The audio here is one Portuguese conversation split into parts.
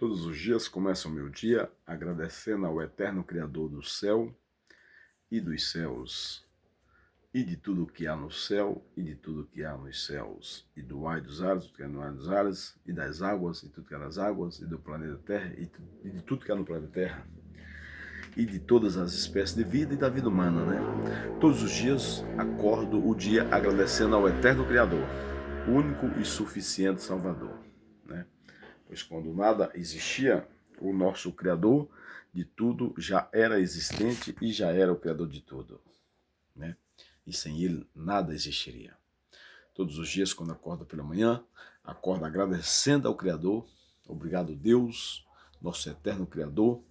Todos os dias começa o meu dia agradecendo ao eterno Criador do céu e dos céus, e de tudo que há no céu e de tudo que há nos céus, e do ar e dos ares, tudo que há no ar e dos ares, e das águas e tudo que há nas águas, e do planeta Terra e de tudo que há no planeta Terra, e de todas as espécies de vida e da vida humana, né? Todos os dias acordo o dia agradecendo ao eterno Criador, único e suficiente Salvador, né? Pois quando nada existia, o nosso Criador de tudo já era existente e já era o Criador de tudo, né? E sem ele nada existiria. Todos os dias, quando acordo pela manhã, acordo agradecendo ao Criador. Obrigado, Deus, nosso eterno Criador,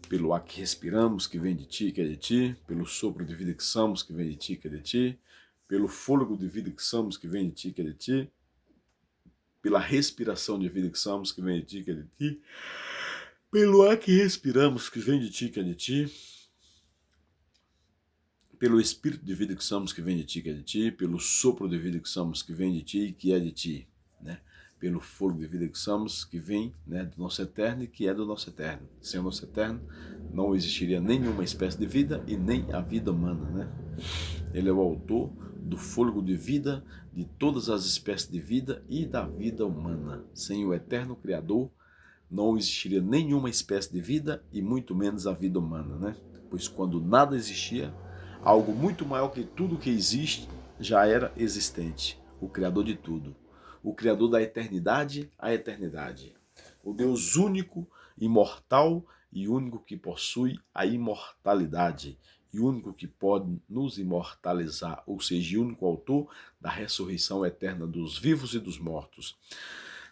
pelo ar que respiramos, que vem de ti, que é de ti, pelo sopro de vida que somos, que vem de ti, que é de ti, pelo fôlego de vida que somos, que vem de ti, que é de ti, pela respiração de vida que somos, que vem de ti, que é de ti, pelo ar que respiramos, que vem de ti, que é de ti, pelo espírito de vida que somos, que vem de ti, que é de ti, pelo sopro de vida que somos, que vem de ti, que é de ti, né? Pelo fôlego de vida que somos, que vem, né, do nosso eterno e que é do nosso eterno. Sem o nosso eterno não existiria nenhuma espécie de vida e nem a vida humana, né? Ele é o autor do fôlego de vida, de todas as espécies de vida e da vida humana. Sem o eterno Criador não existiria nenhuma espécie de vida e muito menos a vida humana, né? Pois quando nada existia, algo muito maior que tudo que existe já era existente. O Criador de tudo. O Criador da eternidade à eternidade. O Deus único, imortal e único que possui a imortalidade. E único que pode nos imortalizar, ou seja, o único autor da ressurreição eterna dos vivos e dos mortos.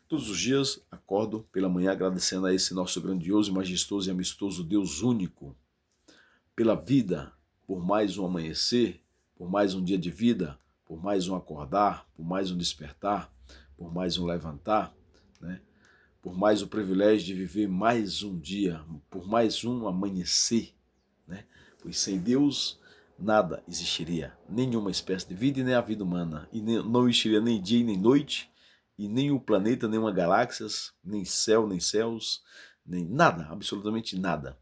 Todos os dias acordo pela manhã agradecendo a esse nosso grandioso, majestoso e amistoso Deus único pela vida, por mais um amanhecer, por mais um dia de vida, por mais um acordar, por mais um despertar, por mais um levantar, né? Por mais o privilégio de viver mais um dia, por mais um amanhecer, né? Pois sem Deus nada existiria, nenhuma espécie de vida e nem a vida humana, e não existiria nem dia e nem noite, e nem o planeta, nem uma galáxias, nem céu, nem céus, nem nada, absolutamente nada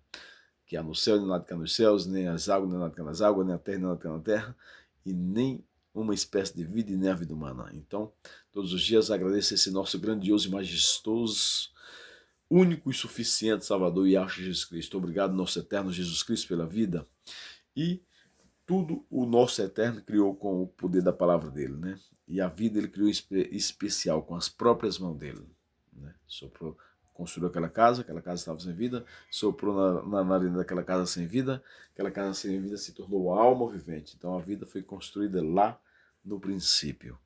que há no céu, nem nada que há nos céus, nem as águas, nem nada que há nas águas, nem a terra, nem nada que há na terra, e nem uma espécie de vida e nem a vida humana. Então, todos os dias agradeço esse nosso grandioso e majestoso, único e suficiente Salvador e acho Jesus Cristo. Obrigado, nosso eterno Jesus Cristo, pela vida. E tudo o nosso eterno criou com o poder da palavra dele, né? E a vida ele criou especial, com as próprias mãos dele, né? Soprou, construiu aquela casa estava sem vida, soprou na narina daquela casa sem vida, aquela casa sem vida se tornou alma vivente. Então a vida foi construída lá no princípio.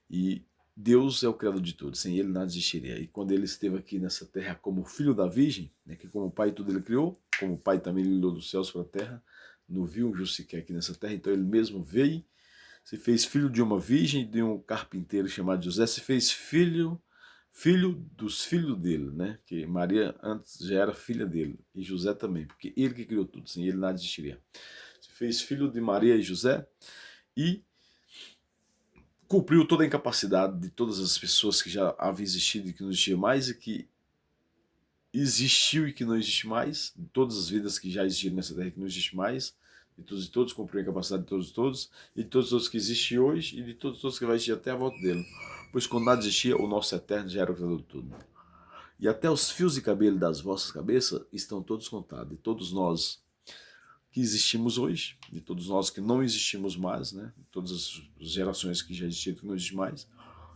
E Deus é o Criador de tudo, sem ele nada existiria. E quando ele esteve aqui nessa terra como filho da Virgem, né, que como pai tudo ele criou, como pai também ele olhou dos céus para a terra, não viu um justo sequer aqui nessa terra, então ele mesmo veio, se fez filho de uma virgem, de um carpinteiro chamado José, se fez filho dos filhos dele, né? Que Maria antes já era filha dele, e José também, porque ele que criou tudo, sem ele nada existiria. Se fez filho de Maria e José e cumpriu toda a incapacidade de todas as pessoas que já havia existido e que não existia mais, e que existiu e que não existe mais, de todas as vidas que já existiram nessa terra que não existe mais, de todos e todos, cumpriu a capacidade de todos e todos, e de todos os que existem hoje, e de todos os que vai existir até a volta dele. Pois quando nada existia, o nosso eterno já era o Criador de tudo. E até os fios de cabelo das vossas cabeças estão todos contados. De todos nós que existimos hoje, de todos nós que não existimos mais, né? De todas as gerações que já existiram que não existem mais,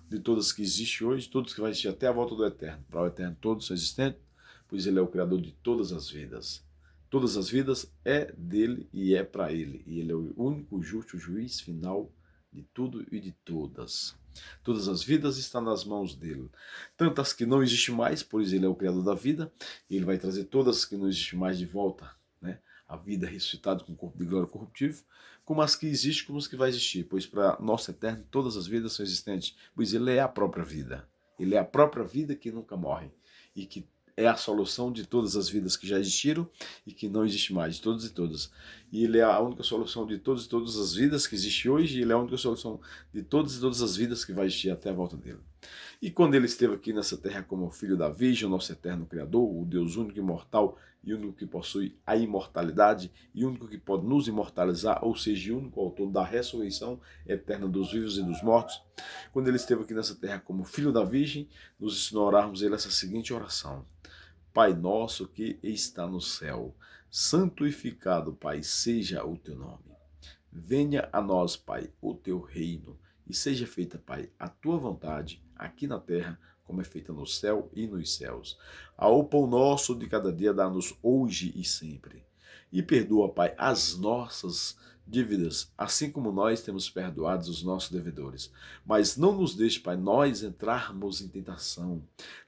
de todas que existem hoje, todos que vai existir até a volta do eterno. Para o eterno todos são existentes, pois ele é o Criador de todas as vidas. Todas as vidas é dele e é para ele. E ele é o único justo juiz final de tudo e de todas. Todas as vidas estão nas mãos dele. Tantas que não existem mais, pois ele é o Criador da vida, e ele vai trazer todas que não existem mais de volta, né? A vida ressuscitada com corpo de glória corruptível, como as que existem, como as que vai existir, pois para nosso eterno todas as vidas são existentes, pois ele é a própria vida. Ele é a própria vida que nunca morre e que é a solução de todas as vidas que já existiram e que não existe mais, de todas e todas. E ele é a única solução de todas as vidas que existem hoje, e ele é a única solução de todas e todas as vidas que vai existir até a volta dele. E quando ele esteve aqui nessa terra como filho da Virgem, o nosso eterno Criador, o Deus único, imortal e único que possui a imortalidade e único que pode nos imortalizar, ou seja, o único autor da ressurreição eterna dos vivos e dos mortos, quando ele esteve aqui nessa terra como filho da Virgem, nos ensinou a orarmos ele essa seguinte oração: Pai nosso que está no céu, santificado, Pai, seja o teu nome. Venha a nós, Pai, o teu reino, e seja feita, Pai, a tua vontade, aqui na terra, como é feita no céu e nos céus. Ao pão nosso de cada dia dá-nos hoje e sempre. E perdoa, Pai, as nossas dívidas, assim como nós temos perdoado os nossos devedores. Mas não nos deixe, Pai, nós entrarmos em tentação.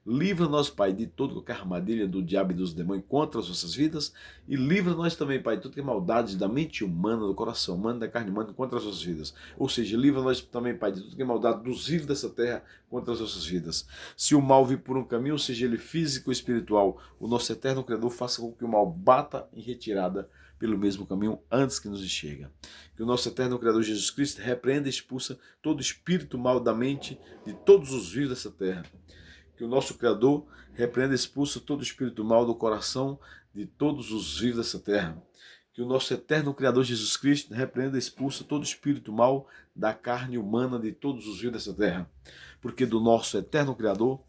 Livra-nos, Pai, de toda qualquer armadilha do diabo e dos demônios contra as nossas vidas. E livra-nos também, Pai, de toda maldade da mente humana, do coração humano, da carne humana contra as nossas vidas. Ou seja, livra-nos também, Pai, de toda maldade dos vivos dessa terra contra as nossas vidas. Se o mal vir por um caminho, seja ele físico ou espiritual, o nosso eterno Criador faça com que o mal bata em retirada pelo mesmo caminho antes que nos enxerga. Que o nosso eterno Criador Jesus Cristo repreenda e expulsa todo espírito mal da mente de todos os vivos dessa terra. Que o nosso Criador repreenda e expulsa todo espírito mal do coração de todos os vivos dessa terra. Que o nosso eterno Criador Jesus Cristo repreenda e expulsa todo espírito mal da carne humana de todos os vivos dessa terra. Porque do nosso eterno Criador,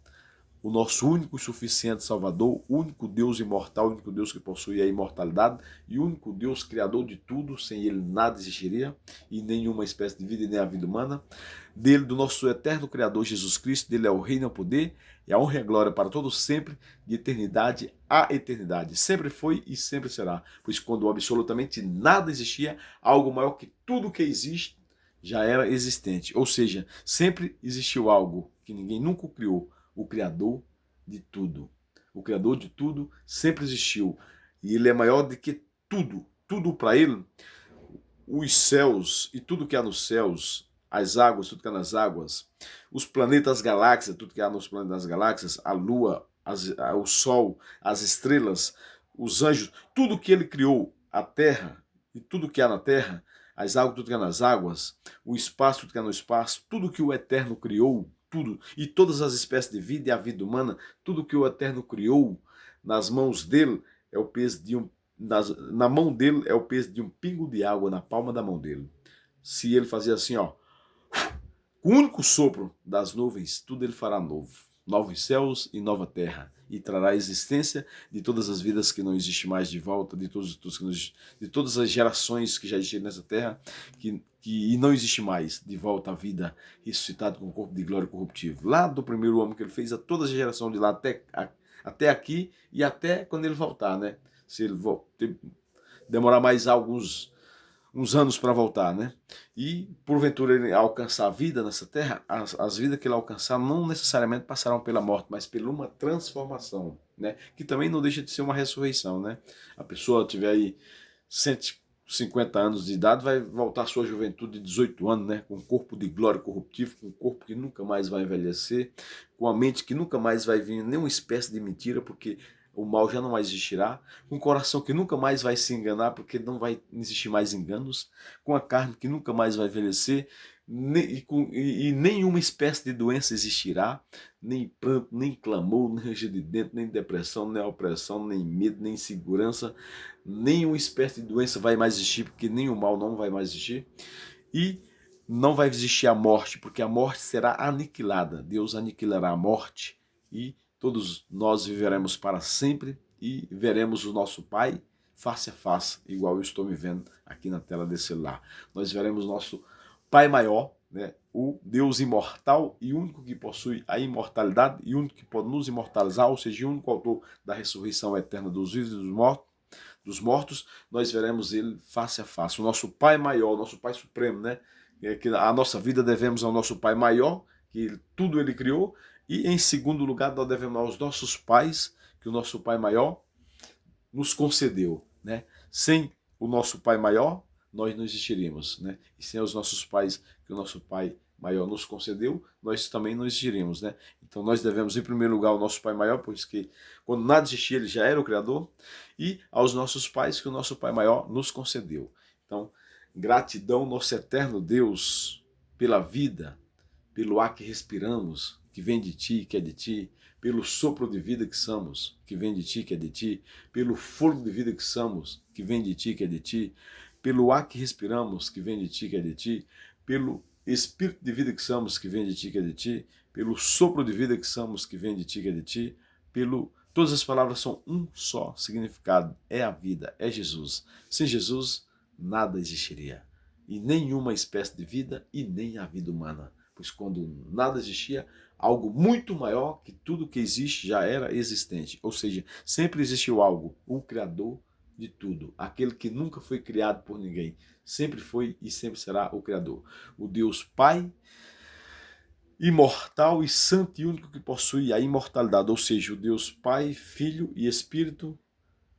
o nosso único e suficiente Salvador, o único Deus imortal, o único Deus que possui a imortalidade e o único Deus criador de tudo, sem ele nada existiria e nenhuma espécie de vida e nem a vida humana. Dele, do nosso eterno Criador Jesus Cristo, dele é o reino e o poder e a honra e a glória para todos sempre, de eternidade a eternidade. Sempre foi e sempre será, pois quando absolutamente nada existia, algo maior que tudo que existe já era existente. Ou seja, sempre existiu algo que ninguém nunca criou. O Criador de tudo. O Criador de tudo sempre existiu. E ele é maior do que tudo. Tudo para ele, os céus e tudo que há nos céus, as águas, tudo que há nas águas, os planetas, as galáxias, tudo que há nos planetas das galáxias, a lua, o sol, as estrelas, os anjos, tudo que ele criou, a terra e tudo que há na terra, as águas, tudo que há nas águas, o espaço, tudo que há no espaço, tudo que o Eterno criou, tudo, e todas as espécies de vida e a vida humana, tudo que o Eterno criou, nas mãos dele é o peso de na mão dele é o peso de um pingo de água na palma da mão dele. Se ele fazer assim, ó, com o único sopro das nuvens, tudo ele fará novo. Novos céus e nova terra. E trará a existência de todas as vidas que não existem mais de volta, de todas as gerações que já existiram nessa terra, e não existe mais de volta a vida, ressuscitado com um corpo de glória corruptível. Lá do primeiro homem que ele fez, a toda a geração de lá até aqui e até quando ele voltar, né? Se ele demorar mais uns anos para voltar, né? E porventura ele alcançar a vida nessa terra, as vidas que ele alcançar não necessariamente passarão pela morte, mas por uma transformação, né? Que também não deixa de ser uma ressurreição, né? A pessoa tiver aí 150 anos de idade, vai voltar à sua juventude de 18 anos, né? Com um corpo de glória corruptível, com um corpo que nunca mais vai envelhecer, com a mente que nunca mais vai vir nenhuma espécie de mentira, porque o mal já não mais existirá, com um coração que nunca mais vai se enganar, porque não vai existir mais enganos, com a carne que nunca mais vai envelhecer, e nenhuma espécie de doença existirá, nem pranto, nem clamor, nem ranger de dentro, nem depressão, nem opressão, nem medo, nem insegurança, nenhuma espécie de doença vai mais existir, porque nem o mal não vai mais existir, e não vai existir a morte, porque a morte será aniquilada. Deus aniquilará a morte e todos nós viveremos para sempre e veremos o nosso Pai face a face, igual eu estou me vendo aqui na tela desse celular. Nós veremos nosso Pai maior, né? O Deus imortal e único que possui a imortalidade e único que pode nos imortalizar, ou seja, o único autor da ressurreição eterna dos vivos e dos mortos, nós veremos ele face a face. O nosso Pai maior, o nosso Pai supremo, né? Que a nossa vida devemos ao nosso Pai maior, que tudo ele criou, e em segundo lugar nós devemos aos nossos pais, que o nosso Pai maior nos concedeu, né? Sem o nosso Pai maior, nós não existiríamos, né? E sem os nossos pais, que o nosso Pai maior nos concedeu, nós também não existiríamos, né? Então nós devemos, em primeiro lugar, ao nosso Pai maior, pois que quando nada existia, ele já era o Criador, e aos nossos pais, que o nosso Pai maior nos concedeu. Então, gratidão, nosso eterno Deus, pela vida, pelo ar que respiramos, que vem de ti, que é de ti, pelo sopro de vida que somos, que vem de ti, que é de ti, pelo fôlego de vida que somos, que vem de ti, que é de ti, pelo ar que respiramos, que vem de ti, que é de ti, pelo espírito de vida que somos, que vem de ti, que é de ti, pelo sopro de vida que somos, que vem de ti, que é de ti, pelo... Todas as palavras são um só significado, é a vida, é Jesus. Sem Jesus, nada existiria, e nenhuma espécie de vida, e nem a vida humana, pois quando nada existia, algo muito maior que tudo que existe já era existente, ou seja, sempre existiu algo, o Criador de tudo, aquele que nunca foi criado por ninguém, sempre foi e sempre será o Criador, o Deus Pai, imortal e santo e único que possui a imortalidade, ou seja, o Deus Pai, Filho e Espírito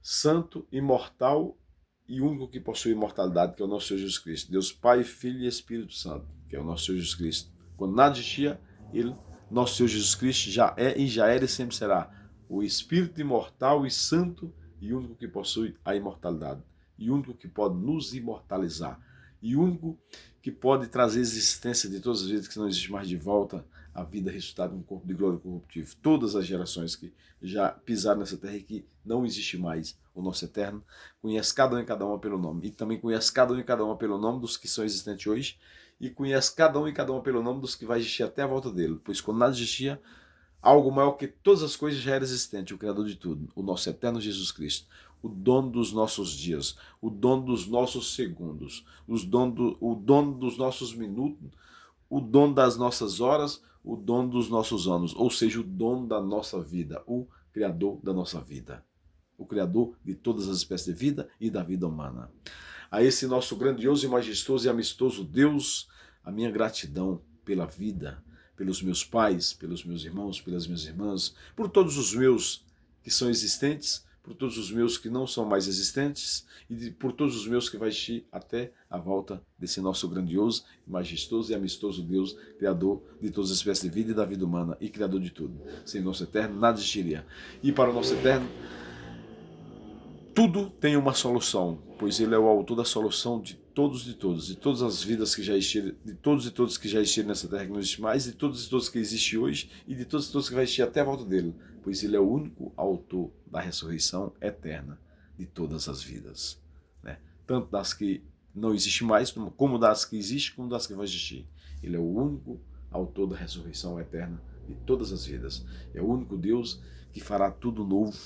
Santo, imortal e único que possui imortalidade, que é o nosso Senhor Jesus Cristo. Deus Pai, Filho e Espírito Santo, que é o nosso Senhor Jesus Cristo. Quando nada existia, ele, nosso Senhor Jesus Cristo, já é e já era e sempre será o Espírito imortal e santo e único que possui a imortalidade, e único que pode nos imortalizar, e único que pode trazer existência de todas as vidas que não existe mais de volta a vida ressuscitada em um corpo de glória corruptível. Todas as gerações que já pisaram nessa terra e que não existe mais, o nosso eterno, conhece cada um e cada uma pelo nome. E também conhece cada um e cada uma pelo nome dos que são existentes hoje, e conhece cada um e cada uma pelo nome dos que vai existir até a volta dele. Pois quando nada existia, algo maior que todas as coisas já era existente, o Criador de tudo, o nosso eterno Jesus Cristo, o dono dos nossos dias, o dono dos nossos segundos, o dono dos nossos minutos, o dono das nossas horas, o dono dos nossos anos, ou seja, o dono da nossa vida, o Criador da nossa vida, o Criador de todas as espécies de vida e da vida humana. A esse nosso grandioso e majestoso e amistoso Deus, a minha gratidão pela vida, pelos meus pais, pelos meus irmãos, pelas minhas irmãs, por todos os meus que são existentes, por todos os meus que não são mais existentes e por todos os meus que vai existir até a volta desse nosso grandioso, majestoso e amistoso Deus, Criador de todas as espécies de vida e da vida humana e Criador de tudo. Sem nosso eterno, nada existiria. E para o nosso eterno, tudo tem uma solução, pois ele é o autor da solução de todos, de todas as vidas que já existiram, de todos e todas que já existiram nessa terra que não existe mais, de todos e todos que existem hoje e de todos e todos que vai existir até a volta dele, pois ele é o único autor da ressurreição eterna de todas as vidas, né? Tanto das que não existem mais, como das que existem, como das que vão existir. Ele é o único autor da ressurreição eterna de todas as vidas. É o único Deus que fará tudo novo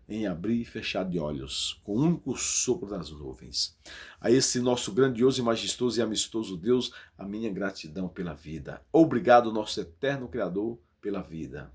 em abrir e fechar de olhos, com o único sopro das nuvens. A esse nosso grandioso e majestoso e amistoso Deus, a minha gratidão pela vida. Obrigado, nosso eterno Criador, pela vida.